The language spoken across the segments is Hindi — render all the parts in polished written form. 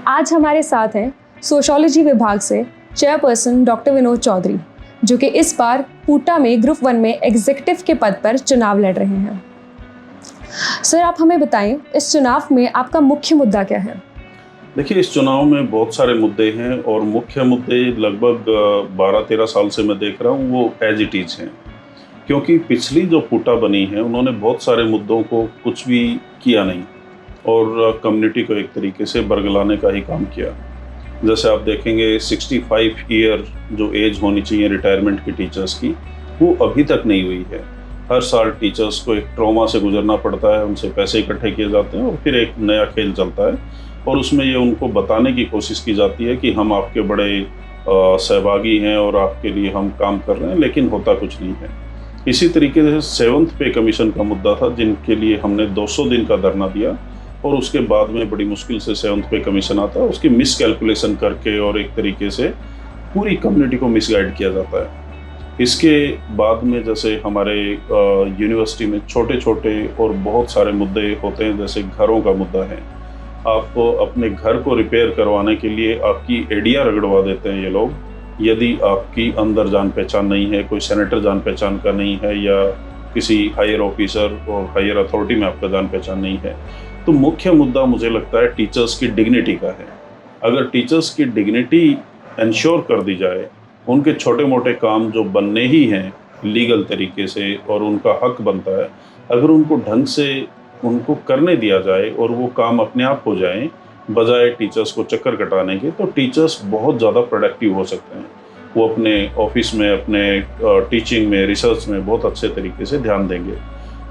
आज हमारे साथ हैं सोशियोलॉजी विभाग से चेयरपर्सन डॉक्टर विनोद चौधरी, जो कि इस बार पूटा में ग्रुप 1 में एग्जीक्यूटिव के पद पर चुनाव लड़ रहे हैं। सर, आप हमें बताएं, इस चुनाव में आपका मुख्य मुद्दा क्या है? देखिए, इस चुनाव में बहुत सारे मुद्दे हैं और मुख्य मुद्दे लगभग 12-13 साल से मैं देख रहा हूँ वो एज इट इज़ हैं। क्योंकि पिछली जो पूटा बनी है उन्होंने बहुत सारे मुद्दों को कुछ भी किया नहीं और कम्युनिटी को एक तरीके से बरगलाने का ही काम किया। जैसे आप देखेंगे 65 ईयर जो एज होनी चाहिए रिटायरमेंट की टीचर्स की, वो अभी तक नहीं हुई है। हर साल टीचर्स को एक ट्रॉमा से गुजरना पड़ता है, उनसे पैसे इकट्ठे किए जाते हैं और फिर एक नया खेल चलता है और उसमें ये उनको बताने की कोशिश की जाती है कि हम आपके बड़े सहभागी हैं और आपके लिए हम काम कर रहे हैं, लेकिन होता कुछ नहीं है। इसी तरीके से 7th पे कमीशन का मुद्दा था, जिनके लिए हमने 200 दिन का धरना दिया और उसके बाद में बड़ी मुश्किल से 7th पे कमीशन आता है। उसकी मिस कैलकुलेशन करके और एक तरीके से पूरी कम्युनिटी को मिसगाइड किया जाता है। इसके बाद में जैसे हमारे यूनिवर्सिटी में छोटे छोटे और बहुत सारे मुद्दे होते हैं, जैसे घरों का मुद्दा है। आप अपने घर को रिपेयर करवाने के लिए आपकी एडिया रगड़वा देते हैं ये लोग, यदि आपकी अंदर जान पहचान नहीं है, कोई सेनेटर जान पहचान का नहीं है या किसी हायर ऑफिसर और हायर अथॉरिटी में आपका जान पहचान नहीं है। तो मुख्य मुद्दा मुझे लगता है टीचर्स की डिग्निटी का है। अगर टीचर्स की डिग्निटी इंश्योर कर दी जाए, उनके छोटे मोटे काम जो बनने ही हैं लीगल तरीके से और उनका हक बनता है, अगर उनको ढंग से उनको करने दिया जाए और वो काम अपने आप हो जाएं बजाय टीचर्स को चक्कर कटाने के, तो टीचर्स बहुत ज़्यादा प्रोडक्टिव हो सकते हैं। वो अपने ऑफिस में, अपने टीचिंग में, रिसर्च में बहुत अच्छे तरीके से ध्यान देंगे।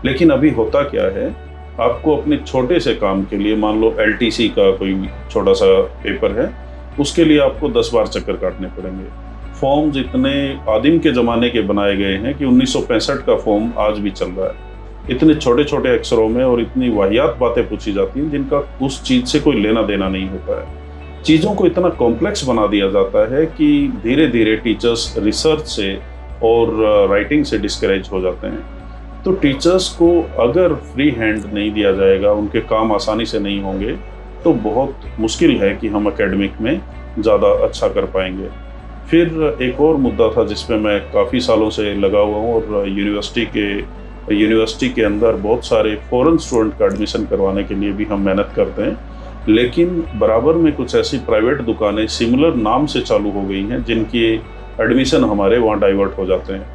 लेकिन अभी होता क्या है, आपको अपने छोटे से काम के लिए, मान लो LTC का कोई छोटा सा पेपर है, उसके लिए आपको 10 बार चक्कर काटने पड़ेंगे। फॉर्म्स इतने आदिम के ज़माने के बनाए गए हैं कि 1965 का फॉर्म आज भी चल रहा है। इतने छोटे छोटे अक्षरों में और इतनी वाहियात बातें पूछी जाती हैं जिनका उस चीज़ से कोई लेना देना नहीं होता है। चीज़ों को इतना कॉम्प्लेक्स बना दिया जाता है कि धीरे धीरे टीचर्स रिसर्च से और राइटिंग से डिस्करेज हो जाते हैं। तो टीचर्स को अगर फ्री हैंड नहीं दिया जाएगा, उनके काम आसानी से नहीं होंगे, तो बहुत मुश्किल है कि हम एकेडमिक में ज़्यादा अच्छा कर पाएंगे। फिर एक और मुद्दा था जिसमें मैं काफ़ी सालों से लगा हुआ हूँ और यूनिवर्सिटी के अंदर बहुत सारे फॉरेन स्टूडेंट का एडमिशन करवाने के लिए भी हम मेहनत करते हैं, लेकिन बराबर में कुछ ऐसी प्राइवेट दुकानें सिमिलर नाम से चालू हो गई हैं जिनकी एडमिशन हमारे वहाँ डाइवर्ट हो जाते हैं।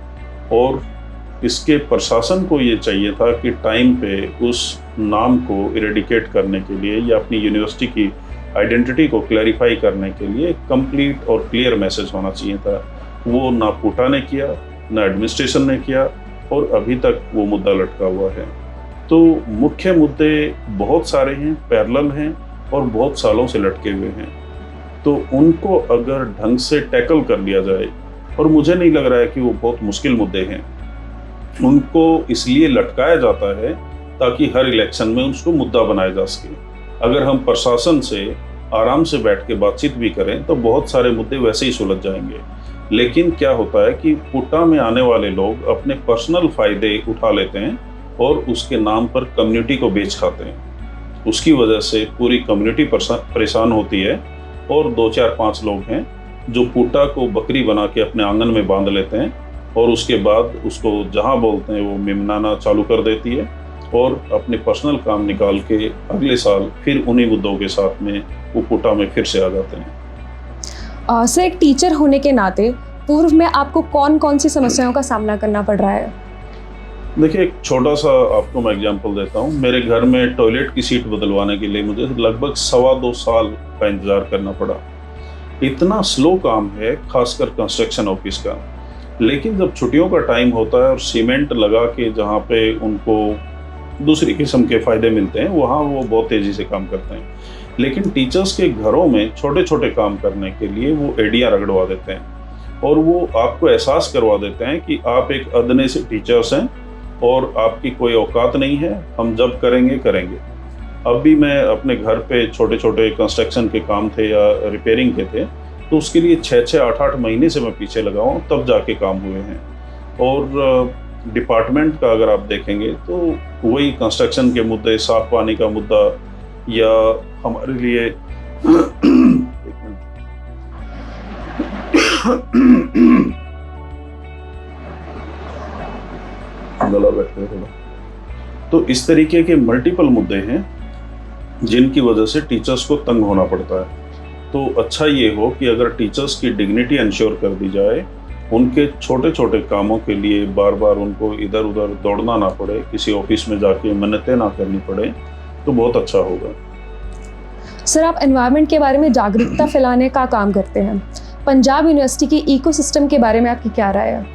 और इसके प्रशासन को ये चाहिए था कि टाइम पे उस नाम को इरेडिकेट करने के लिए या अपनी यूनिवर्सिटी की आइडेंटिटी को क्लैरिफाई करने के लिए कंप्लीट और क्लियर मैसेज होना चाहिए था। वो ना पूटा ने किया, ना एडमिनिस्ट्रेशन ने किया और अभी तक वो मुद्दा लटका हुआ है। तो मुख्य मुद्दे बहुत सारे हैं, पैरेलल हैं और बहुत सालों से लटके हुए हैं। तो उनको अगर ढंग से टैकल कर लिया जाए, और मुझे नहीं लग रहा है कि वो बहुत मुश्किल मुद्दे हैं, उनको इसलिए लटकाया जाता है ताकि हर इलेक्शन में उसको मुद्दा बनाया जा सके। अगर हम प्रशासन से आराम से बैठ के बातचीत भी करें तो बहुत सारे मुद्दे वैसे ही सुलझ जाएंगे। लेकिन क्या होता है कि पूटा में आने वाले लोग अपने पर्सनल फ़ायदे उठा लेते हैं और उसके नाम पर कम्युनिटी को बेच खाते हैं। उसकी वजह से पूरी कम्युनिटी परेशान होती है और 2-4-5 लोग हैं जो पूटा को बकरी बना के अपने आंगन में बांध लेते हैं और उसके बाद उसको जहां बोलते हैं वो मिमनाना चालू कर देती है और अपने पर्सनल काम निकाल के अगले साल फिर उन्हीं मुद्दों के साथ में वो पूटा में फिर से आ जाते हैं। सर, एक टीचर होने के नाते पूर्व में आपको कौन कौन सी समस्याओं का सामना करना पड़ रहा है? देखिए, एक छोटा सा आपको मैं एग्जांपल देता हूँ। मेरे घर में टॉयलेट की सीट बदलवाने के लिए मुझे लगभग 2.25 साल का इंतज़ार करना पड़ा। इतना स्लो काम है, खासकर कंस्ट्रक्शन ऑफिस का। लेकिन जब छुट्टियों का टाइम होता है और सीमेंट लगा के जहाँ पे उनको दूसरी किस्म के फ़ायदे मिलते हैं, वहाँ वो बहुत तेज़ी से काम करते हैं। लेकिन टीचर्स के घरों में छोटे छोटे काम करने के लिए वो एडिया रगड़वा देते हैं और वो आपको एहसास करवा देते हैं कि आप एक अदने से टीचर्स हैं और आपकी कोई औकात नहीं है, हम जब करेंगे करेंगे। अब भी मैं अपने घर पे छोटे छोटे कंस्ट्रक्शन के काम थे या रिपेयरिंग के थे, तो उसके लिए 6-6, 8-8 महीने से मैं पीछे लगा हूँ, तब जाके काम हुए हैं। और डिपार्टमेंट का अगर आप देखेंगे तो वही कंस्ट्रक्शन के मुद्दे, साफ पानी का मुद्दा या हमारे लिए गला बैठ गया थोड़ा। तो इस तरीके के मल्टीपल मुद्दे हैं जिनकी वजह से टीचर्स को तंग होना पड़ता है। तो अच्छा ये हो कि अगर टीचर्स की डिग्निटी इंश्योर कर दी जाए, उनके छोटे छोटे कामों के लिए बार बार उनको इधर उधर दौड़ना ना पड़े, किसी ऑफिस में जाके मिन्नतें ना करनी पड़े, तो बहुत अच्छा होगा। सर, आप एनवायरनमेंट के बारे में जागरूकता फैलाने का काम करते हैं। पंजाब यूनिवर्सिटी की इकोसिस्टम के बारे में आपकी क्या राय है?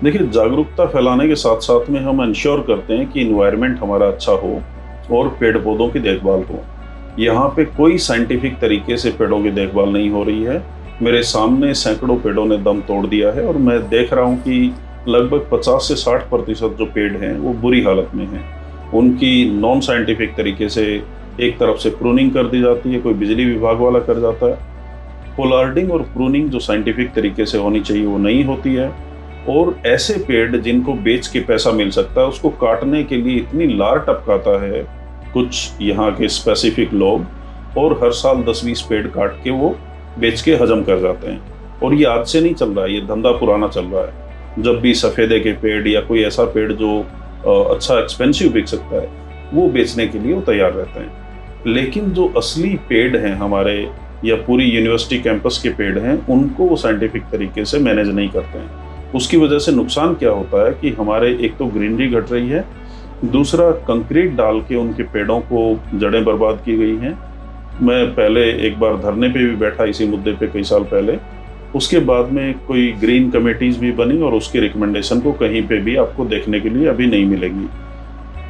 देखिए, जागरूकता फैलाने के साथ साथ में हम इंश्योर करते हैं कि इन्वायरमेंट हमारा अच्छा हो और पेड़ पौधों की देखभाल हो। यहाँ पे कोई साइंटिफिक तरीके से पेड़ों की देखभाल नहीं हो रही है। मेरे सामने सैकड़ों पेड़ों ने दम तोड़ दिया है और मैं देख रहा हूँ कि लगभग 50 से 60% जो पेड़ हैं वो बुरी हालत में हैं। उनकी नॉन साइंटिफिक तरीके से एक तरफ से प्रूनिंग कर दी जाती है, कोई बिजली विभाग वाला कर जाता है। पोलार्डिंग और प्रूनिंग जो साइंटिफिक तरीके से होनी चाहिए वो नहीं होती है। और ऐसे पेड़ जिनको बेच के पैसा मिल सकता है, उसको काटने के लिए इतनी लार टपकाता है कुछ यहाँ के स्पेसिफिक लोग, और हर साल 10-20 पेड़ काट के वो बेच के हजम कर जाते हैं। और ये आज से नहीं चल रहा है, ये धंधा पुराना चल रहा है। जब भी सफ़ेदे के पेड़ या कोई ऐसा पेड़ जो अच्छा एक्सपेंसिव बिक सकता है, वो बेचने के लिए वो तैयार रहते हैं। लेकिन जो असली पेड़ हैं हमारे या पूरी यूनिवर्सिटी कैंपस के पेड़ हैं, उनको वो साइंटिफिक तरीके से मैनेज नहीं करते हैं। उसकी वजह से नुकसान क्या होता है कि हमारे एक तो ग्रीनरी घट रही है, दूसरा कंक्रीट डाल के उनके पेड़ों को जड़ें बर्बाद की गई हैं। मैं पहले एक बार धरने पे भी बैठा इसी मुद्दे पे कई साल पहले। उसके बाद में कोई ग्रीन कमेटीज़ भी बनी और उसकी रिकमेंडेशन को कहीं पे भी आपको देखने के लिए अभी नहीं मिलेगी।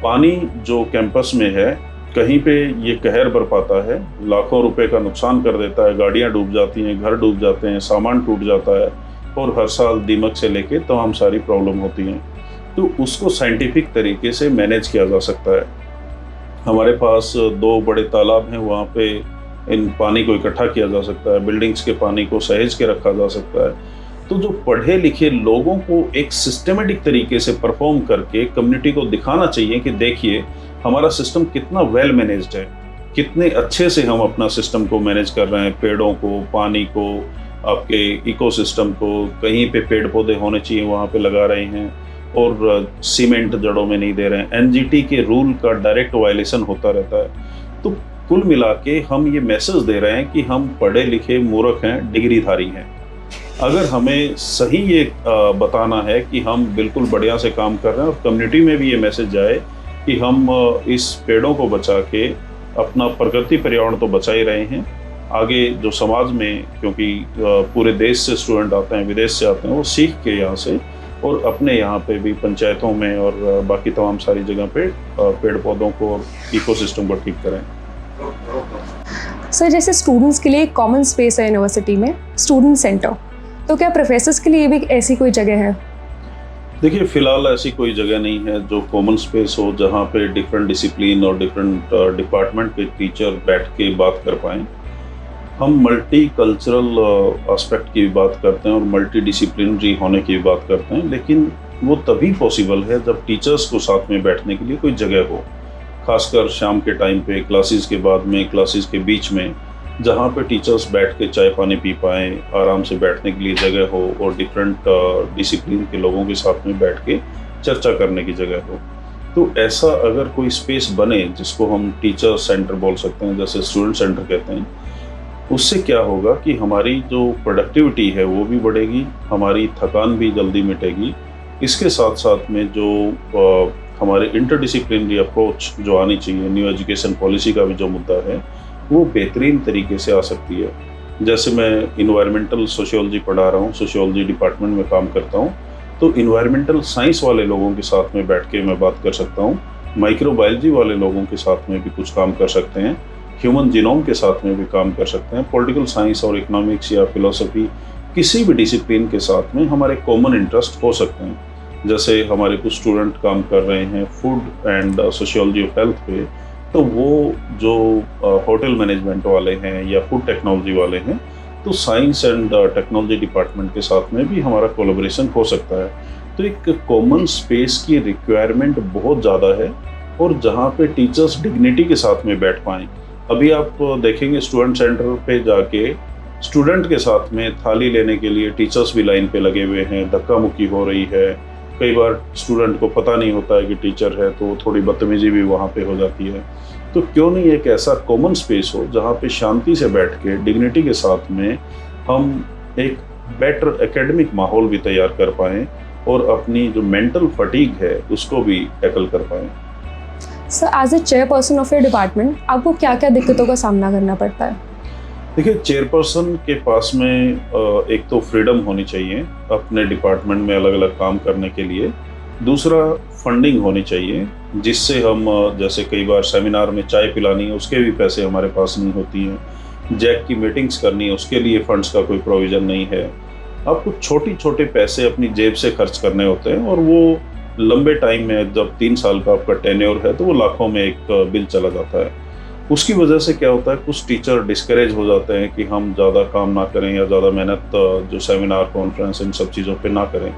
पानी जो कैंपस में है, कहीं पे ये कहर बरपाता है, लाखों रुपए का नुकसान कर देता है, गाड़ियाँ डूब जाती हैं, घर डूब जाते हैं, सामान टूट जाता है और हर साल दीमक से लेके तमाम सारी प्रॉब्लम होती हैं। तो उसको साइंटिफिक तरीके से मैनेज किया जा सकता है। हमारे पास 2 बड़े तालाब हैं, वहाँ पे इन पानी को इकट्ठा किया जा सकता है, बिल्डिंग्स के पानी को सहेज के रखा जा सकता है। तो जो पढ़े लिखे लोगों को एक सिस्टमेटिक तरीके से परफॉर्म करके कम्युनिटी को दिखाना चाहिए कि देखिए हमारा सिस्टम कितना वेल मैनेज्ड है, कितने अच्छे से हम अपना सिस्टम को मैनेज कर रहे हैं, पेड़ों को, पानी को, आपके इकोसिस्टम को, कहीं पे पेड़ पौधे होने चाहिए वहाँ पे लगा रहे हैं और सीमेंट जड़ों में नहीं दे रहे हैं। एनजीटी के रूल का डायरेक्ट वायलेशन होता रहता है। तो कुल मिला के हम ये मैसेज दे रहे हैं कि हम पढ़े लिखे मूर्ख हैं, डिग्रीधारी हैं। अगर हमें सही ये बताना है कि हम बिल्कुल बढ़िया से काम कर रहे हैं और कम्युनिटी में भी ये मैसेज जाए कि हम इस पेड़ों को बचा के अपना प्रकृति पर्यावरण तो बचा ही रहे हैं, आगे जो समाज में, क्योंकि पूरे देश से स्टूडेंट आते हैं, विदेश से आते हैं, वो सीख के यहाँ से और अपने यहाँ पे भी पंचायतों में और बाकी तमाम सारी जगह पे पेड़ पौधों को और इकोसिस्टम को ठीक करें। सर, जैसे स्टूडेंट्स के लिए एक कॉमन स्पेस है यूनिवर्सिटी में, स्टूडेंट सेंटर, तो क्या प्रोफेसर्स के लिए भी ऐसी कोई जगह है? देखिए, फ़िलहाल ऐसी कोई जगह नहीं है जो कॉमन स्पेस हो जहाँ पे डिफरेंट डिसिप्लिन और डिफरेंट डिपार्टमेंट के टीचर बैठ के बात कर पाएँ। हम मल्टी कल्चरल एस्पेक्ट की बात करते हैं और मल्टी डिसिप्लिनरी होने की बात करते हैं, लेकिन वो तभी पॉसिबल है जब टीचर्स को साथ में बैठने के लिए कोई जगह हो, खासकर शाम के टाइम पे, क्लासेस के बाद में, क्लासेस के बीच में, जहाँ पे टीचर्स बैठ के चाय पानी पी पाएँ, आराम से बैठने के लिए जगह हो और डिफरेंट डिसिप्लिन के लोगों के साथ में बैठ के चर्चा करने की जगह हो। तो ऐसा अगर कोई स्पेस बने जिसको हम टीचर सेंटर बोल सकते हैं, जैसे स्टूडेंट सेंटर कहते हैं, उससे क्या होगा कि हमारी जो प्रोडक्टिविटी है वो भी बढ़ेगी, हमारी थकान भी जल्दी मिटेगी। इसके साथ साथ में जो हमारे इंटरडिसिप्लिनरी अप्रोच जो आनी चाहिए, न्यू एजुकेशन पॉलिसी का भी जो मुद्दा है, वो बेहतरीन तरीके से आ सकती है। जैसे मैं इन्वायरमेंटल सोशियोलॉजी पढ़ा रहा हूँ, सोशियोलॉजी डिपार्टमेंट में काम करता हूँ, तो इन्वायरमेंटल साइंस वाले लोगों के साथ में बैठ के मैं बात कर सकता हूँ, माइक्रोबायोलॉजी वाले लोगों के साथ में भी कुछ काम कर सकते हैं, ह्यूमन जीनोम के साथ में भी काम कर सकते हैं, पॉलिटिकल साइंस और इकोनॉमिक्स या फिलोसफी, किसी भी डिसिप्लिन के साथ में हमारे कॉमन इंटरेस्ट हो सकते हैं। जैसे हमारे कुछ स्टूडेंट काम कर रहे हैं food and sociology of health पे, तो वो जो होटल मैनेजमेंट वाले हैं या फूड टेक्नोलॉजी वाले हैं, तो साइंस एंड टेक्नोलॉजी डिपार्टमेंट के साथ में भी हमारा कोलैबोरेशन हो सकता है। तो एक कॉमन स्पेस की रिक्वायरमेंट बहुत ज़्यादा है और जहाँ पे टीचर्स डिग्निटी के साथ में बैठ पाएँ। अभी आप देखेंगे स्टूडेंट सेंटर पे जाके स्टूडेंट के साथ में थाली लेने के लिए टीचर्स भी लाइन पे लगे हुए हैं, धक्का मुक्की हो रही है। कई बार स्टूडेंट को पता नहीं होता है कि टीचर है, तो थोड़ी बदतमीजी भी वहाँ पे हो जाती है। तो क्यों नहीं एक ऐसा कॉमन स्पेस हो जहाँ पे शांति से बैठ के डिग्निटी के साथ में हम एक बेटर एकेडमिक माहौल भी तैयार कर पाएँ और अपनी जो मेंटल फटीग है उसको भी टैकल कर पाएँ। Sir, as a chairperson of your department आपको क्या क्या दिक्कतों का सामना करना पड़ता है? देखिए, चेयरपर्सन के पास में एक तो फ्रीडम होनी चाहिए अपने डिपार्टमेंट में अलग अलग काम करने के लिए। दूसरा, फंडिंग होनी चाहिए जिससे हम जैसे कई बार सेमिनार में चाय पिलानी है उसके भी पैसे हमारे पास नहीं होती हैं, जैक की मीटिंग्स करनी है उसके लिए फंड्स का कोई प्रोविज़न नहीं है। आपको छोटे छोटे पैसे अपनी जेब से खर्च करने होते हैं और वो लंबे टाइम में, जब 3 साल का आपका टेन्योर है तो वो लाखों में एक बिल चला जाता है। उसकी वजह से क्या होता है, कुछ टीचर डिस्करेज हो जाते हैं कि हम ज़्यादा काम ना करें या ज़्यादा मेहनत जो सेमिनार कॉन्फ्रेंस इन सब चीज़ों पे ना करें,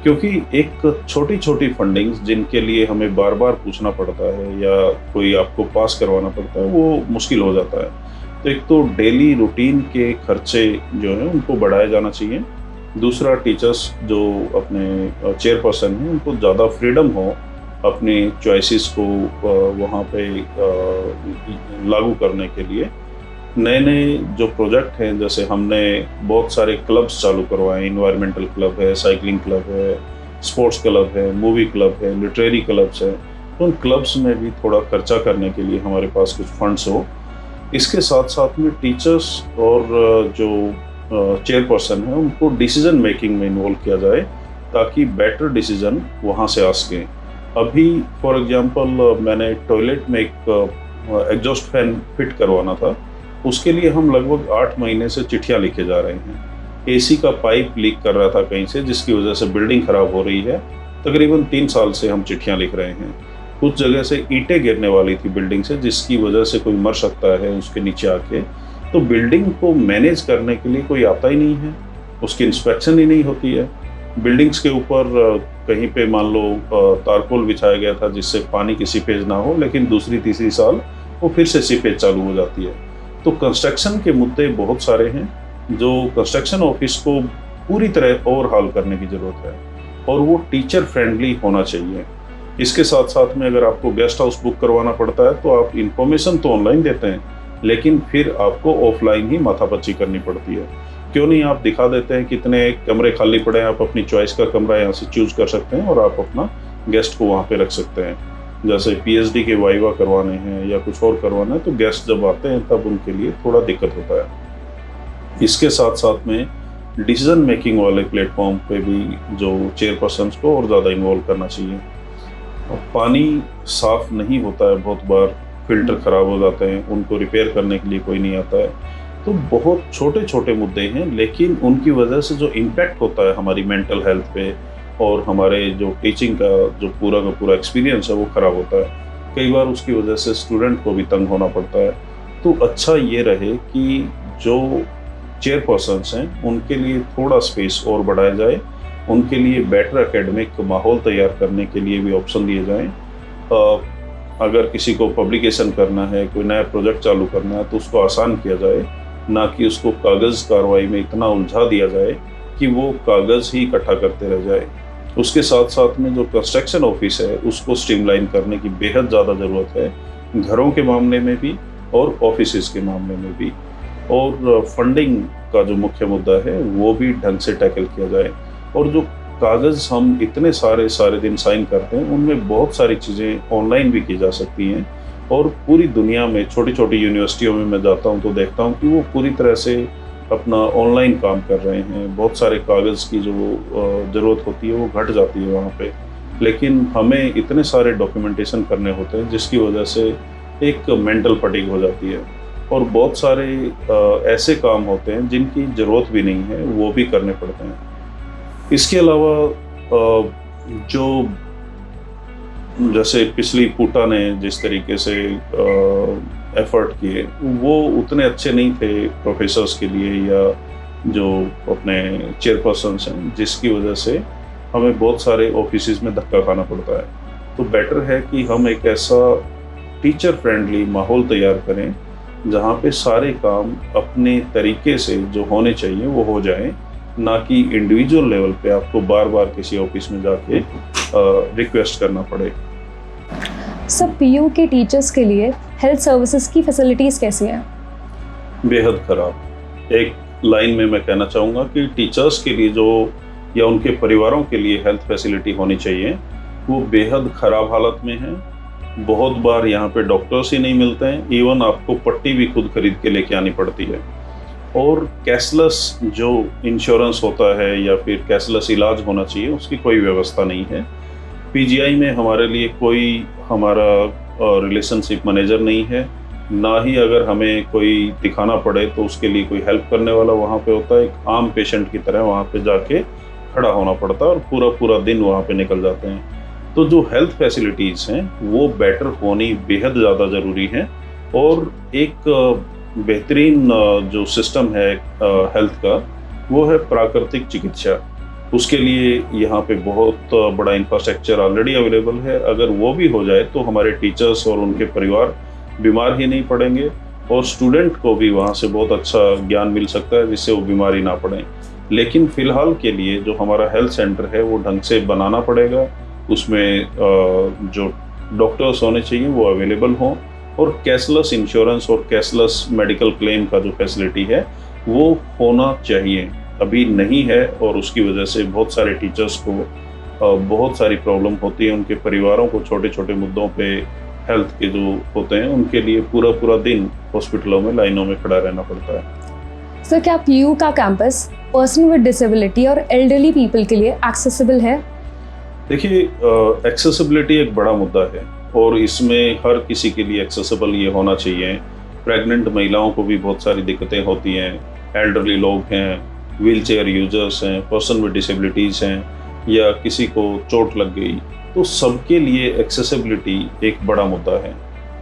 क्योंकि एक छोटी छोटी फंडिंग्स जिनके लिए हमें बार बार पूछना पड़ता है या कोई आपको पास करवाना पड़ता है वो मुश्किल हो जाता है। तो एक तो डेली रूटीन के खर्चे जो हैं उनको बढ़ाया जाना चाहिए। दूसरा, टीचर्स जो अपने चेयरपर्सन हैं उनको ज़्यादा फ्रीडम हो अपनी चॉइसेस को वहाँ पे लागू करने के लिए। नए नए जो प्रोजेक्ट हैं, जैसे हमने बहुत सारे क्लब्स चालू करवाए, इन्वायरमेंटल क्लब है, साइकिलिंग क्लब है, स्पोर्ट्स क्लब है, मूवी क्लब है, लिटरेरी क्लब्स है। तो उन क्लब्स में भी थोड़ा खर्चा करने के लिए हमारे पास कुछ फंड्स हो। इसके साथ साथ में टीचर्स और जो चेयरपर्सन है उनको डिसीजन मेकिंग में इन्वॉल्व किया जाए ताकि बेटर डिसीजन वहाँ से आ सकें। अभी फॉर एग्जांपल मैंने टॉयलेट में एक एग्जॉस्ट फैन फिट करवाना था, उसके लिए हम लगभग 8 महीने से चिट्ठियाँ लिखे जा रहे हैं। एसी का पाइप लीक कर रहा था कहीं से जिसकी वजह से बिल्डिंग ख़राब हो रही है। तकरीबन 3 साल से हम चिट्ठियाँ लिख रहे हैं। कुछ जगह से ईंटें गिरने वाली थी बिल्डिंग से जिसकी वजह से कोई मर सकता है उसके नीचे आके। तो बिल्डिंग को मैनेज करने के लिए कोई आता ही नहीं है, उसकी इंस्पेक्शन ही नहीं होती है। बिल्डिंग्स के ऊपर कहीं पे मान लो तारकोल बिछाया गया था जिससे पानी की सीपेज ना हो, लेकिन दूसरी तीसरी साल वो फिर से सीपेज चालू हो जाती है। तो कंस्ट्रक्शन के मुद्दे बहुत सारे हैं जो कंस्ट्रक्शन ऑफिस को पूरी तरह ओवरहाल करने की ज़रूरत है और वो टीचर फ्रेंडली होना चाहिए। इसके साथ साथ में अगर आपको गेस्ट हाउस बुक करवाना पड़ता है तो आप इंफॉर्मेशन तो ऑनलाइन देते हैं, लेकिन फिर आपको ऑफलाइन ही माथापच्ची करनी पड़ती है। क्यों नहीं आप दिखा देते हैं कितने कमरे खाली पड़े हैं, आप अपनी चॉइस का कमरा यहाँ से चूज कर सकते हैं और आप अपना गेस्ट को वहाँ पे रख सकते हैं। जैसे पीएचडी के वाइवा करवाने हैं या कुछ और करवाना है तो गेस्ट जब आते हैं तब उनके लिए थोड़ा दिक्कत होता है। इसके साथ साथ में डिसीजन मेकिंग वाले प्लेटफॉर्म पे भी जो चेयरपर्सन को और ज़्यादा इन्वॉल्व करना चाहिए। पानी साफ नहीं होता है, बहुत बार फिल्टर ख़राब हो जाते हैं, उनको रिपेयर करने के लिए कोई नहीं आता है। तो बहुत छोटे छोटे मुद्दे हैं, लेकिन उनकी वजह से जो इम्पैक्ट होता है हमारी मेंटल हेल्थ पे और हमारे जो टीचिंग का जो पूरा का पूरा एक्सपीरियंस है वो ख़राब होता है। कई बार उसकी वजह से स्टूडेंट को भी तंग होना पड़ता है। तो अच्छा ये रहे कि जो चेयरपर्सन्स हैं उनके लिए थोड़ा स्पेस और बढ़ाया जाए, उनके लिए बेटर एकेडमिक माहौल तैयार करने के लिए भी ऑप्शन दिए जाएँ। अगर किसी को पब्लिकेशन करना है, कोई नया प्रोजेक्ट चालू करना है तो उसको आसान किया जाए, ना कि उसको कागज़ कार्रवाई में इतना उलझा दिया जाए कि वो कागज़ ही इकट्ठा करते रह जाए। उसके साथ साथ में जो कंस्ट्रक्शन ऑफिस है उसको स्ट्रीमलाइन करने की बेहद ज़्यादा ज़रूरत है, घरों के मामले में भी और ऑफिसेज़ के मामले में भी। और फंडिंग का जो मुख्य मुद्दा है वो भी ढंग से टैकल किया जाए। और जो कागज़ हम इतने सारे दिन साइन करते हैं उनमें बहुत सारी चीज़ें ऑनलाइन भी की जा सकती हैं। और पूरी दुनिया में छोटी छोटी यूनिवर्सिटियों में मैं जाता हूँ तो देखता हूँ कि वो पूरी तरह से अपना ऑनलाइन काम कर रहे हैं। बहुत सारे कागज़ की जो ज़रूरत होती है वो घट जाती है वहाँ पे, लेकिन हमें इतने सारे डॉक्यूमेंटेशन करने होते हैं जिसकी वजह से एक मेंटल फटीग हो जाती है। और बहुत सारे ऐसे काम होते हैं जिनकी ज़रूरत भी नहीं है, वो भी करने पड़ते हैं। इसके अलावा जो जैसे पिछली पूटा ने जिस तरीके से एफर्ट किए वो उतने अच्छे नहीं थे प्रोफेसर्स के लिए या जो अपने चेयरपर्सन्स हैं, जिसकी वजह से हमें बहुत सारे ऑफिसेज में धक्का खाना पड़ता है। तो बेटर है कि हम एक ऐसा टीचर फ्रेंडली माहौल तैयार करें जहाँ पे सारे काम अपने तरीके से जो होने चाहिए वो हो जाएं, ना कि इंडिविजुअल लेवल पे आपको बार बार किसी ऑफिस में जाके रिक्वेस्ट करना पड़े। सर, पीयू के टीचर्स के लिए हेल्थ सर्विसेज की फैसिलिटीज़ कैसी हैं? बेहद खराब। एक लाइन में मैं कहना चाहूँगा कि टीचर्स के लिए जो या उनके परिवारों के लिए हेल्थ फैसिलिटी होनी चाहिए वो बेहद ख़राब हालत में है। बहुत बार यहाँ पे डॉक्टर्स ही नहीं मिलते हैं, इवन आपको पट्टी भी खुद खरीद के लेके आनी पड़ती है। और कैशलेस जो इंश्योरेंस होता है या फिर कैशलेस इलाज होना चाहिए उसकी कोई व्यवस्था नहीं है। पीजीआई में हमारे लिए कोई हमारा रिलेशनशिप मैनेजर नहीं है, ना ही अगर हमें कोई दिखाना पड़े तो उसके लिए कोई हेल्प करने वाला वहाँ पे होता है। एक आम पेशेंट की तरह वहाँ पे जाके खड़ा होना पड़ता है और पूरा पूरा दिन वहाँ पे निकल जाते हैं। तो जो हेल्थ फैसिलिटीज़ हैं वो बेटर होनी बेहद ज़्यादा ज़रूरी है। और एक बेहतरीन जो सिस्टम है हेल्थ का वो है प्राकृतिक चिकित्सा। उसके लिए यहाँ पे बहुत बड़ा इंफ्रास्ट्रक्चर ऑलरेडी अवेलेबल है। अगर वो भी हो जाए तो हमारे टीचर्स और उनके परिवार बीमार ही नहीं पड़ेंगे और स्टूडेंट को भी वहाँ से बहुत अच्छा ज्ञान मिल सकता है जिससे वो बीमारी ना पड़े। लेकिन फ़िलहाल के लिए जो हमारा हेल्थ सेंटर है वो ढंग से बनाना पड़ेगा, उसमें जो डॉक्टर्स होने चाहिए वो अवेलेबल हों और कैशलेस इंश्योरेंस और कैशलेस मेडिकल क्लेम का जो फैसिलिटी है वो होना चाहिए। अभी नहीं है और उसकी वजह से बहुत सारे टीचर्स को बहुत सारी प्रॉब्लम होती है। उनके परिवारों को छोटे छोटे मुद्दों पे हेल्थ के जो होते हैं उनके लिए पूरा पूरा दिन हॉस्पिटलों में लाइनों में खड़ा रहना पड़ता है। सर, क्या पीयू का कैंपस पर्सन विद डिसेबिलिटी और एल्डरली पीपल के लिए एक्सेसिबल है? देखिए, एक्सेसिबिलिटी एक बड़ा मुद्दा है और इसमें हर किसी के लिए एक्सेसिबल ये होना चाहिए। प्रेग्नेंट महिलाओं को भी बहुत सारी दिक्कतें होती हैं, एल्डरली लोग हैं, व्हील चेयर यूजर्स हैं, पर्सन विद डिसेबिलिटीज़ हैं या किसी को चोट लग गई, तो सबके लिए एक्सेसिबिलिटी एक बड़ा मुद्दा है।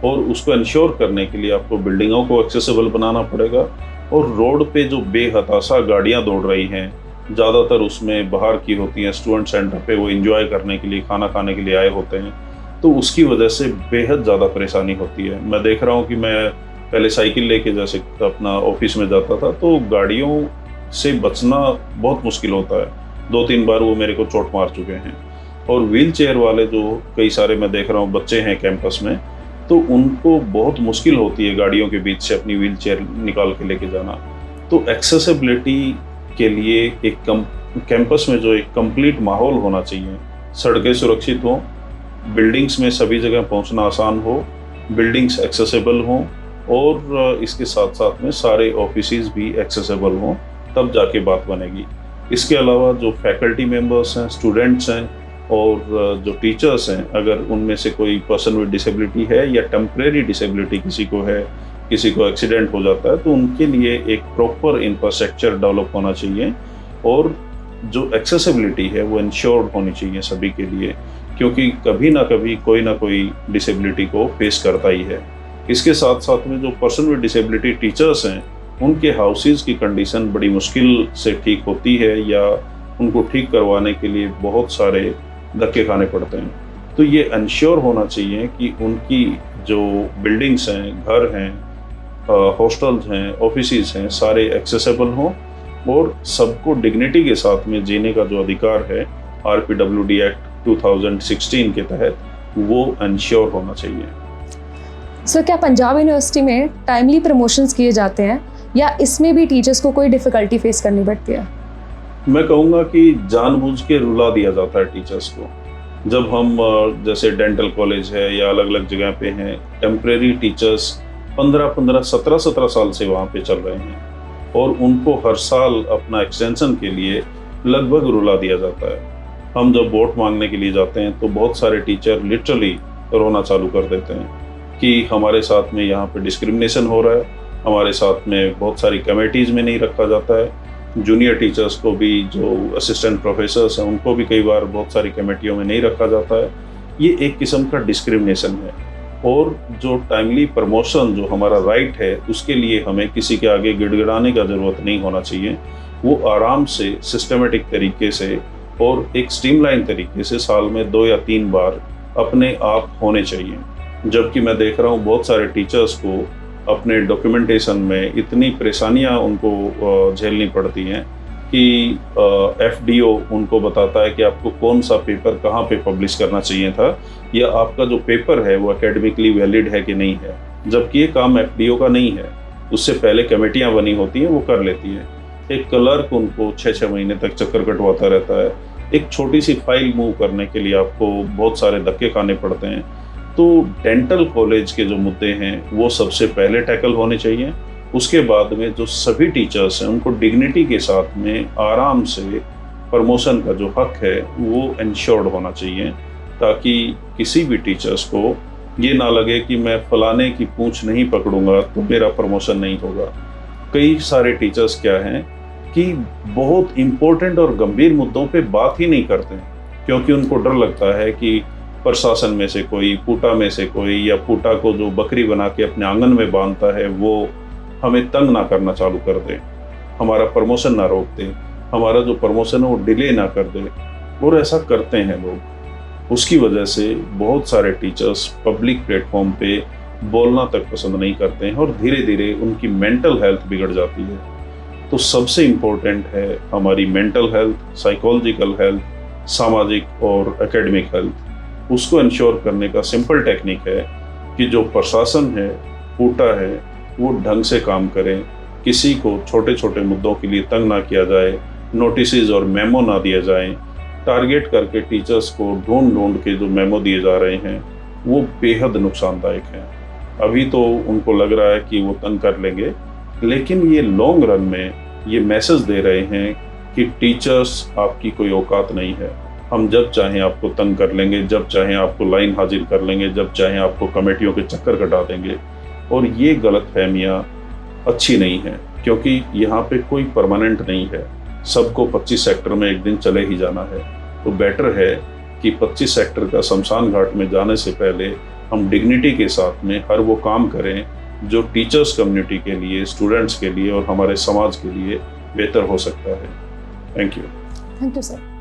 और उसको इंश्योर करने के लिए आपको बिल्डिंगों को एक्सेसिबल बनाना पड़ेगा। और रोड पे जो बेहताशा गाड़ियाँ दौड़ रही हैं, ज़्यादातर उसमें बाहर की होती हैं, स्टूडेंट सेंटर पे वो एंजॉय करने के लिए, खाना खाने के लिए आए होते हैं, तो उसकी वजह से बेहद ज़्यादा परेशानी होती है। मैं देख रहा हूँ कि मैं पहले साइकिल लेके जैसे अपना ऑफिस में जाता था तो गाड़ियों से बचना बहुत मुश्किल होता है। 2-3 बार वो मेरे को चोट मार चुके हैं। और व्हील चेयर वाले जो कई सारे मैं देख रहा हूँ बच्चे हैं कैंपस में, तो उनको बहुत मुश्किल होती है गाड़ियों के बीच से अपनी व्हील चेयर निकाल के लेके जाना। तो एक्सेसिबिलिटी के लिए एक कैंपस में जो एक कंप्लीट माहौल होना चाहिए, सड़कें सुरक्षित हों, बिल्डिंग्स में सभी जगह पहुंचना आसान हो, बिल्डिंग्स एक्सेसिबल हों और इसके साथ साथ में सारे ऑफिसेज भी एक्सेसिबल हों, तब जाके बात बनेगी। इसके अलावा जो फैकल्टी मेंबर्स हैं, स्टूडेंट्स हैं और जो टीचर्स हैं, अगर उनमें से कोई पर्सन विद डिसेबिलिटी है या टेम्परेरी डिसेबिलिटी किसी को है, किसी को एक्सीडेंट हो जाता है, तो उनके लिए एक प्रॉपर इंफ्रास्ट्रक्चर डेवलप होना चाहिए और जो एक्सेसिबिलिटी है वो इंश्योर्ड होनी चाहिए सभी के लिए, क्योंकि कभी ना कभी कोई ना कोई डिसेबिलिटी को फेस करता ही है। इसके साथ साथ में जो पर्सन विद डिसेबिलिटी टीचर्स हैं, उनके हाउसेज की कंडीशन बड़ी मुश्किल से ठीक होती है या उनको ठीक करवाने के लिए बहुत सारे धक्के खाने पड़ते हैं। तो ये इंश्योर होना चाहिए कि उनकी जो बिल्डिंग्स हैं, घर हैं, हॉस्टल्स हैं, ऑफिसेज हैं, सारे एक्सेसिबल हों और सबको डिग्निटी के साथ में जीने का जो अधिकार है RPWD एक्ट 2016 के तहत, वो इंश्योर होना चाहिए। सर, क्या पंजाब यूनिवर्सिटी में टाइमली प्रमोशंस किए जाते हैं या इसमें भी टीचर्स को कोई डिफ़िकल्टी फेस करनी पड़ती है? मैं कहूँगा कि जानबूझ के रुला दिया जाता है टीचर्स को। जब हम जैसे डेंटल कॉलेज है या अलग अलग जगह पे हैं, टेम्परेरी टीचर्स 15-15, 17-17 साल से वहाँ पे चल रहे हैं और उनको हर साल अपना एक्सटेंशन के लिए लगभग रुला दिया जाता है। हम जब वोट मांगने के लिए जाते हैं तो बहुत सारे टीचर लिटरली रोना चालू कर देते हैं कि हमारे साथ में यहाँ पे डिस्क्रिमिनेशन हो रहा है, हमारे साथ में बहुत सारी कमेटीज़ में नहीं रखा जाता है, जूनियर टीचर्स को भी, जो असिस्टेंट प्रोफेसर्स हैं, उनको भी कई बार बहुत सारी कमेटियों में नहीं रखा जाता है। ये एक किस्म का डिस्क्रिमिनेशन है। और जो टाइमली प्रमोशन जो हमारा राइट है, उसके लिए हमें किसी के आगे गिड़गिड़ाने का ज़रूरत नहीं होना चाहिए। वो आराम से सिस्टमेटिक तरीके से और एक स्ट्रीमलाइन तरीके से साल में 2 या 3 बार अपने आप होने चाहिए। जबकि मैं देख रहा हूँ बहुत सारे टीचर्स को अपने डॉक्यूमेंटेशन में इतनी परेशानियां उनको झेलनी पड़ती हैं कि एफडीओ उनको बताता है कि आपको कौन सा पेपर कहाँ पे पब्लिश करना चाहिए था, या आपका जो पेपर है वो एकेडमिकली वैलिड है कि नहीं है, जबकि ये काम एफडीओ का नहीं है। उससे पहले कमेटियां बनी होती हैं, वो कर लेती हैं। एक क्लर्क उनको 6-6 महीने तक चक्कर कटवाता रहता है। एक छोटी सी फाइल मूव करने के लिए आपको बहुत सारे धक्के खाने पड़ते हैं। तो डेंटल कॉलेज के जो मुद्दे हैं वो सबसे पहले टैकल होने चाहिए। उसके बाद में जो सभी टीचर्स हैं उनको डिग्निटी के साथ में आराम से प्रमोशन का जो हक है वो इंश्योर्ड होना चाहिए, ताकि किसी भी टीचर्स को ये ना लगे कि मैं फलाने की पूंछ नहीं पकड़ूंगा तो मेरा प्रमोशन नहीं होगा। कई सारे टीचर्स क्या हैं कि बहुत इम्पोर्टेंट और गंभीर मुद्दों पे बात ही नहीं करते, क्योंकि उनको डर लगता है कि प्रशासन में से कोई, पूटा में से कोई, या पूटा को जो बकरी बना के अपने आंगन में बांधता है वो हमें तंग ना करना चालू कर दे, हमारा प्रमोशन ना रोक दे, हमारा जो प्रमोशन है वो डिले ना कर दे। और ऐसा करते हैं लोग। उसकी वजह से बहुत सारे टीचर्स पब्लिक प्लेटफॉर्म पे बोलना तक पसंद नहीं करते हैं और धीरे धीरे उनकी मेंटल हेल्थ बिगड़ जाती है। तो सबसे इम्पोर्टेंट है हमारी मेंटल हेल्थ, साइकोलॉजिकल हेल्थ, सामाजिक और एकेडमिक हेल्थ। उसको इंश्योर करने का सिंपल टेक्निक है कि जो प्रशासन है, पूटा है, वो ढंग से काम करें, किसी को छोटे छोटे मुद्दों के लिए तंग ना किया जाए, नोटिसेज और मेमो ना दिए जाएं। टारगेट करके टीचर्स को ढूंढ ढूंढ के जो मेमो दिए जा रहे हैं वो बेहद नुकसानदायक हैं। अभी तो उनको लग रहा है कि वो तंग कर लेंगे, लेकिन ये लॉन्ग रन में ये मैसेज दे रहे हैं कि टीचर्स आपकी कोई औकात नहीं है, हम जब चाहें आपको तंग कर लेंगे, जब चाहें आपको लाइन हाजिर कर लेंगे, जब चाहें आपको कमेटियों के चक्कर कटा देंगे। और ये गलतफहमियां अच्छी नहीं है, क्योंकि यहाँ पे कोई परमानेंट नहीं है, सबको 25 सेक्टर में एक दिन चले ही जाना है। तो बेटर है कि 25 सेक्टर का शमशान घाट में जाने से पहले हम डिग्निटी के साथ में हर वो काम करें जो टीचर्स कम्युनिटी के लिए, स्टूडेंट्स के लिए और हमारे समाज के लिए बेहतर हो सकता है। Thank you. Thank you sir.